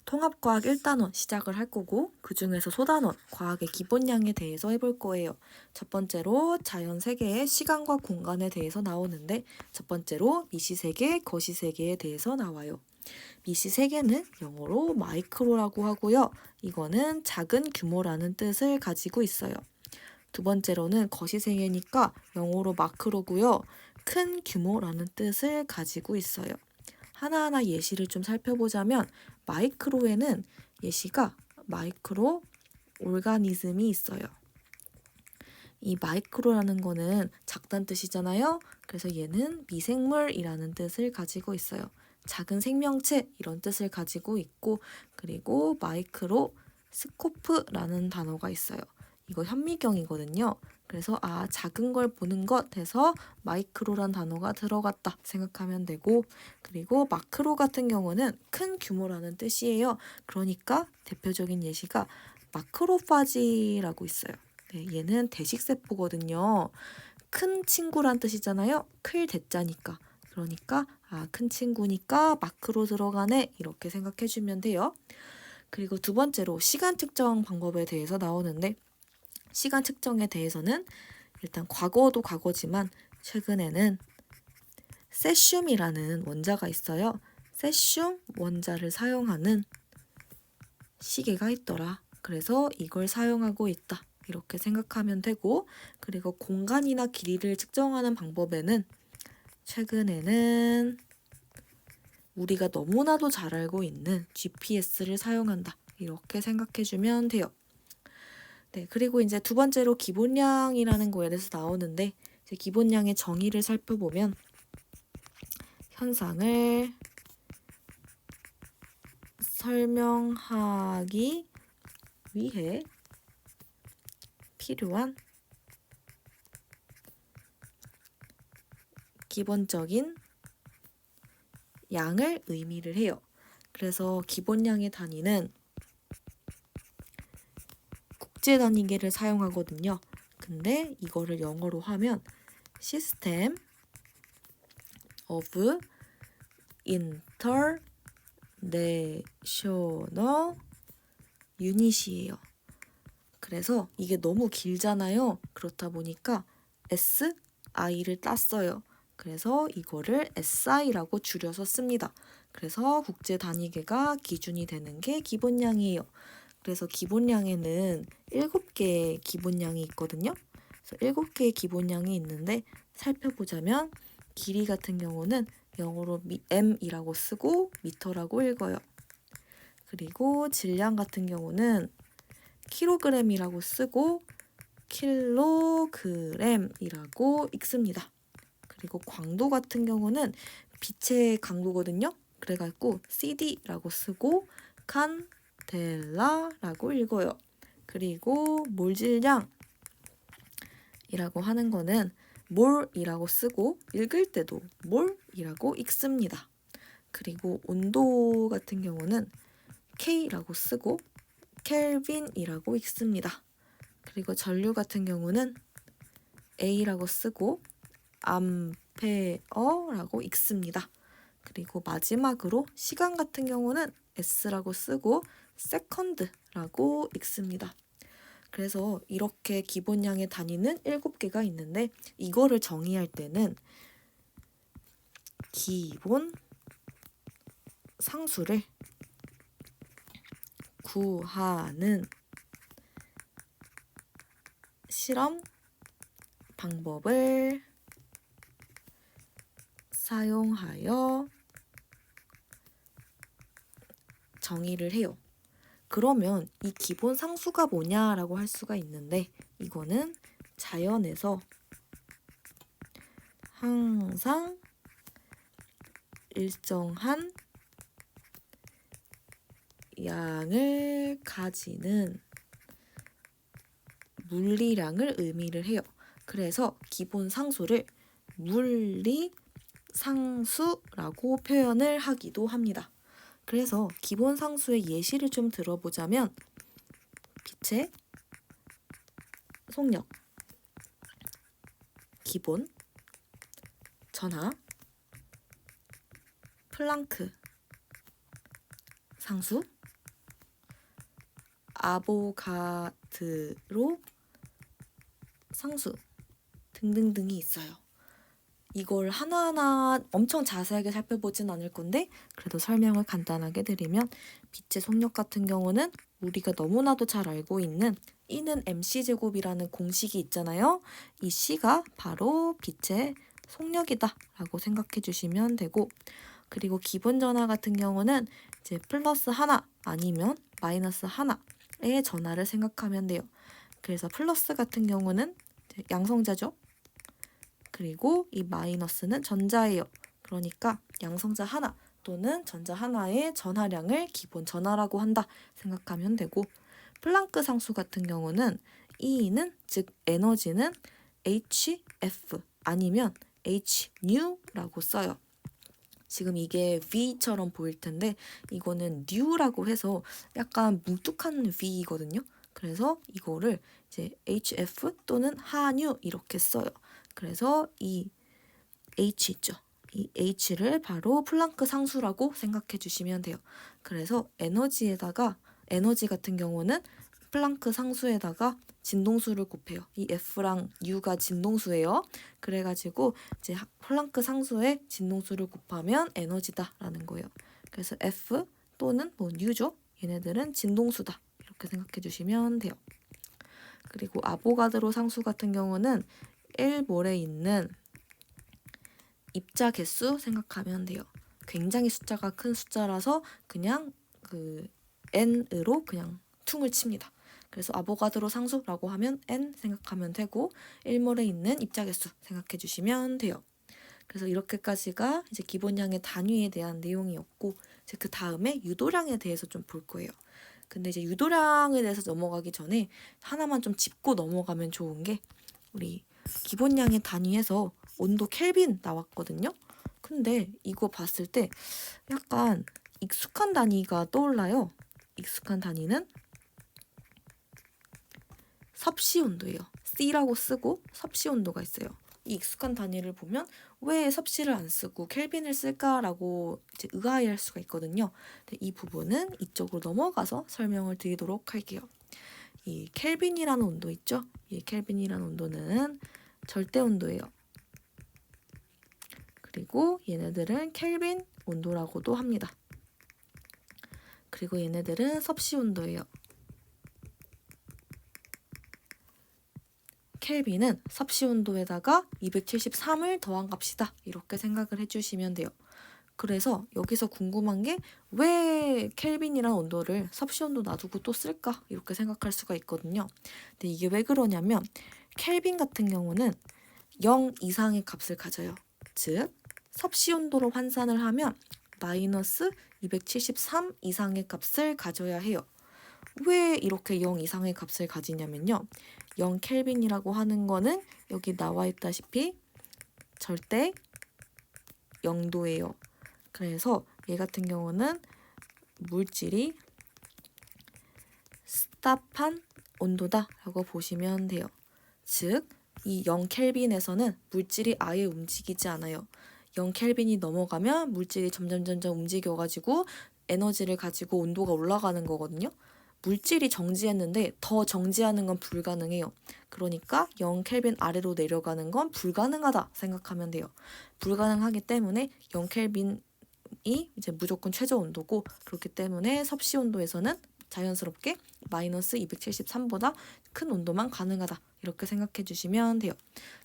통합과학 1단원 시작을 할 거고 그 중에서 소단원 과학의 기본량에 대해서 해볼 거예요. 첫 번째로 자연 세계의 시간과 공간에 대해서 나오는데 첫 번째로 미시세계, 거시세계에 대해서 나와요. 미시세계는 영어로 마이크로라고 하고요. 이거는 작은 규모라는 뜻을 가지고 있어요. 두 번째로는 거시세계니까 영어로 마크로고요. 큰 규모라는 뜻을 가지고 있어요. 하나하나 예시를 좀 살펴보자면 마이크로에는 예시가 마이크로 오르가니즘이 있어요. 이 마이크로라는 거는 작다는 뜻이잖아요. 그래서 얘는 미생물이라는 뜻을 가지고 있어요. 작은 생명체 이런 뜻을 가지고 있고 그리고 마이크로 스코프라는 단어가 있어요. 이거 현미경이거든요. 그래서 작은 걸 보는 것 해서 마이크로란 단어가 들어갔다 생각하면 되고 그리고 마크로 같은 경우는 큰 규모라는 뜻이에요. 그러니까 대표적인 예시가 마크로파지라고 있어요. 네, 얘는 대식세포거든요. 큰 친구란 뜻이잖아요. 클 대자니까. 그러니까 큰 친구니까 마크로 들어가네 이렇게 생각해주면 돼요. 그리고 두 번째로 시간 측정 방법에 대해서 나오는데 시간 측정에 대해서는 일단 과거도 과거지만 최근에는 세슘이라는 원자가 있어요. 세슘 원자를 사용하는 시계가 있더라. 그래서 이걸 사용하고 있다. 이렇게 생각하면 되고 그리고 공간이나 길이를 측정하는 방법에는 최근에는 우리가 너무나도 잘 알고 있는 GPS를 사용한다. 이렇게 생각해주면 돼요. 네, 그리고 이제 두 번째로 기본량이라는 거에 대해서 나오는데 이제 기본량의 정의를 살펴보면 현상을 설명하기 위해 필요한 기본적인 양을 의미를 해요. 그래서 기본량의 단위는 국제 단위계를 사용하거든요. 근데 이거를 영어로 하면 System of International Unit이에요. 그래서 이게 너무 길잖아요. 그렇다 보니까 SI를 땄어요. 그래서 이거를 SI라고 줄여서 씁니다. 그래서 국제 단위계가 기준이 되는 게 기본량이에요. 그래서 기본량에는 7개의 기본량이 있거든요. 그래서 7개의 기본량이 있는데 살펴보자면 길이 같은 경우는 영어로 m이라고 쓰고 미터라고 읽어요. 그리고 질량 같은 경우는 킬로그램이라고 쓰고 킬로그램이라고 읽습니다. 그리고 광도 같은 경우는 빛의 강도거든요. 그래갖고 CD라고 쓰고 칸델라라고 읽어요. 그리고 몰질량이라고 하는 거는 몰이라고 쓰고 읽을 때도 몰이라고 읽습니다. 그리고 온도 같은 경우는 K라고 쓰고 켈빈이라고 읽습니다. 그리고 전류 같은 경우는 A라고 쓰고 암페어라고 읽습니다. 그리고 마지막으로 시간 같은 경우는 S라고 쓰고 세컨드라고 읽습니다. 그래서 이렇게 기본량의 단위는 7개가 있는데 이거를 정의할 때는 기본 상수를 구하는 실험 방법을 사용하여 정의를 해요. 그러면 이 기본 상수가 뭐냐라고 할 수가 있는데 이거는 자연에서 항상 일정한 양을 가지는 물리량을 의미를 해요. 그래서 기본 상수를 물리 상수라고 표현을 하기도 합니다. 그래서 기본 상수의 예시를 좀 들어보자면 빛의 속력, 기본, 전하, 플랑크 상수, 아보가드로 상수 등등등이 있어요. 이걸 하나하나 엄청 자세하게 살펴보진 않을 건데 그래도 설명을 간단하게 드리면 빛의 속력 같은 경우는 우리가 너무나도 잘 알고 있는 E는 mc제곱이라는 공식이 있잖아요. 이 C가 바로 빛의 속력이다 라고 생각해 주시면 되고, 그리고 기본 전하 같은 경우는 이제 플러스 하나 아니면 마이너스 하나의 전하를 생각하면 돼요. 그래서 플러스 같은 경우는 양성자죠. 그리고 이 마이너스는 전자예요. 그러니까 양성자 하나 또는 전자 하나의 전하량을 기본 전하라고 한다 생각하면 되고, 플랑크 상수 같은 경우는 E는 즉 에너지는 hf 아니면 hν라고 써요. 지금 이게 V처럼 보일 텐데 이거는 New라고 해서 약간 뭉툭한 V이거든요. 그래서 이거를 이제 HF 또는 하뉴 이렇게 써요. 그래서 이 H 있죠. 이 H를 바로 플랑크 상수라고 생각해 주시면 돼요. 그래서 에너지 같은 경우는 플랑크 상수에다가 진동수를 곱해요. 이 F랑 U가 진동수예요. 그래가지고 이제 플랑크 상수에 진동수를 곱하면 에너지다라는 거예요. 그래서 F 또는 뭐 U죠. 얘네들은 진동수다. 이렇게 생각해 주시면 돼요. 그리고 아보가드로 상수 같은 경우는 1몰에 있는 입자 개수 생각하면 돼요. 굉장히 숫자가 큰 숫자라서 그냥 그 n으로 그냥 퉁을 칩니다. 그래서 아보가드로 상수라고 하면 n 생각하면 되고 1몰에 있는 입자 개수 생각해 주시면 돼요. 그래서 이렇게까지가 이제 기본량의 단위에 대한 내용이었고, 이제 그 다음에 유도량에 대해서 좀 볼 거예요. 근데 이제 유도량에 대해서 넘어가기 전에 하나만 좀 짚고 넘어가면 좋은 게, 우리 기본량의 단위에서 온도 켈빈 나왔거든요. 근데 이거 봤을 때 약간 익숙한 단위가 떠올라요. 익숙한 단위는 섭씨 온도예요. C라고 쓰고 섭씨 온도가 있어요. 이 익숙한 단위를 보면 왜 섭씨를 안 쓰고 켈빈을 쓸까라고 이제 의아해할 수가 있거든요. 근데 이 부분은 이쪽으로 넘어가서 설명을 드리도록 할게요. 이 켈빈이라는 온도 있죠? 이 켈빈이라는 온도는 절대 온도예요. 그리고 얘네들은 켈빈 온도라고도 합니다. 그리고 얘네들은 섭씨 온도예요. 켈빈은 섭씨 온도에다가 273을 더한 값이다. 이렇게 생각을 해주시면 돼요. 그래서 여기서 궁금한 게 왜 켈빈이라는 온도를 섭씨 온도 놔두고 또 쓸까? 이렇게 생각할 수가 있거든요. 근데 이게 왜 그러냐면 켈빈 같은 경우는 0 이상의 값을 가져요. 즉 섭씨 온도로 환산을 하면 마이너스 273 이상의 값을 가져야 해요. 왜 이렇게 0 이상의 값을 가지냐면요. 0 켈빈이라고 하는 거는 여기 나와 있다시피 절대 0도예요. 그래서 얘 같은 경우는 물질이 스탑한 온도다라고 보시면 돼요. 즉, 이 0 켈빈에서는 물질이 아예 움직이지 않아요. 0 켈빈이 넘어가면 물질이 점점 움직여가지고 에너지를 가지고 온도가 올라가는 거거든요. 물질이 정지했는데 더 정지하는 건 불가능해요. 그러니까 0 켈빈 아래로 내려가는 건 불가능하다 생각하면 돼요. 불가능하기 때문에 0 켈빈이 이제 무조건 최저 온도고, 그렇기 때문에 섭씨 온도에서는 자연스럽게 마이너스 273보다 큰 온도만 가능하다. 이렇게 생각해 주시면 돼요.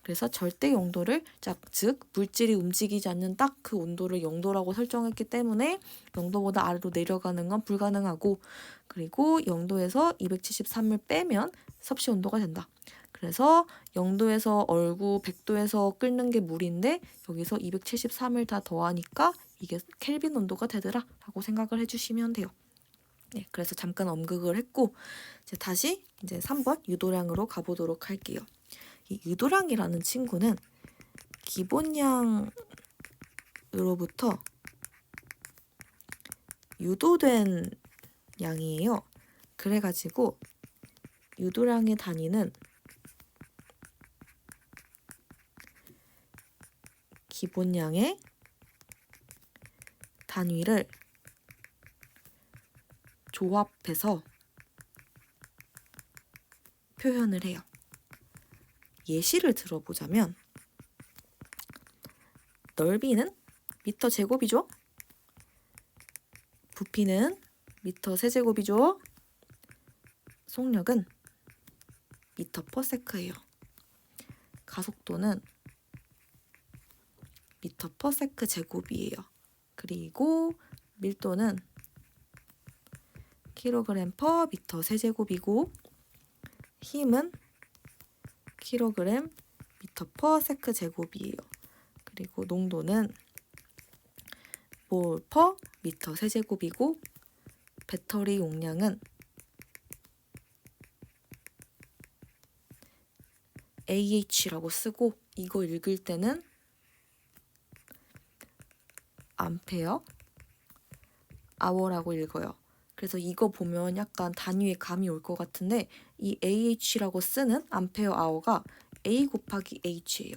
그래서 절대 0도를 즉 물질이 움직이지 않는 딱 그 온도를 0도라고 설정했기 때문에 0도보다 아래로 내려가는 건 불가능하고, 그리고 0도에서 273을 빼면 섭씨 온도가 된다. 그래서 0도에서 얼고 100도에서 끓는 게 물인데 여기서 273을 다 더하니까 이게 켈빈 온도가 되더라 라고 생각을 해주시면 돼요. 네, 그래서 잠깐 엄극을 했고 이제 다시 이제 3번 유도량으로 가보도록 할게요. 이 유도량이라는 친구는 기본량으로부터 유도된 양이에요. 그래가지고 유도량의 단위는 기본량의 단위를 조합해서 표현을 해요. 예시를 들어보자면 넓이는 미터 제곱이죠. 부피는 미터 세제곱이죠. 속력은 미터 퍼 세크예요. 가속도는 미터 퍼 세크 제곱이에요. 그리고 밀도는 킬로그램 퍼 미터 세제곱이고 힘은 킬로그램 미터 퍼 세크 제곱이에요. 그리고 농도는 몰 퍼 미터 세제곱이고 배터리 용량은 AH라고 쓰고 이거 읽을 때는 암페어 아워라고 읽어요. 그래서 이거 보면 약간 단위의 감이 올 것 같은데 이 AH라고 쓰는 암페어 아워가 A 곱하기 H예요.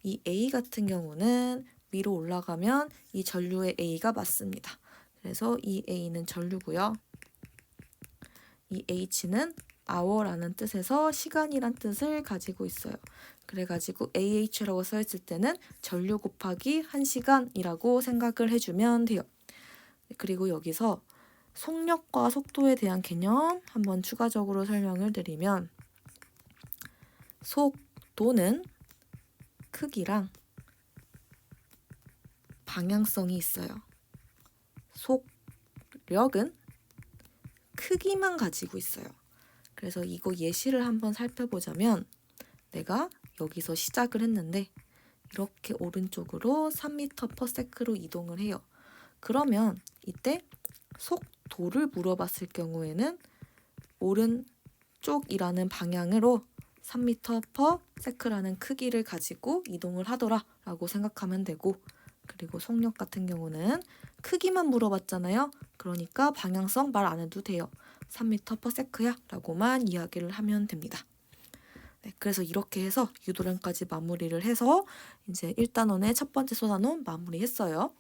이 A 같은 경우는 위로 올라가면 이 전류의 A가 맞습니다. 그래서 이 A는 전류고요. 이 H는 hour라는 뜻에서 시간이란 뜻을 가지고 있어요. 그래가지고 AH라고 써있을 때는 전류 곱하기 1시간이라고 생각을 해주면 돼요. 그리고 여기서 속력과 속도에 대한 개념 한번 추가적으로 설명을 드리면 속도는 크기랑 방향성이 있어요. 속력은 크기만 가지고 있어요. 그래서 이거 예시를 한번 살펴보자면 내가 여기서 시작을 했는데 이렇게 오른쪽으로 3m/s로 이동을 해요. 그러면 이때 속도를 물어봤을 경우에는 오른쪽이라는 방향으로 3m/s라는 크기를 가지고 이동을 하더라라고 생각하면 되고 그리고 속력 같은 경우는 크기만 물어봤잖아요. 그러니까 방향성 말 안 해도 돼요. 3m/s야 라고만 이야기를 하면 됩니다. 네, 그래서 이렇게 해서 유도량까지 마무리를 해서 이제 1단원의 첫 번째 소단원 마무리했어요.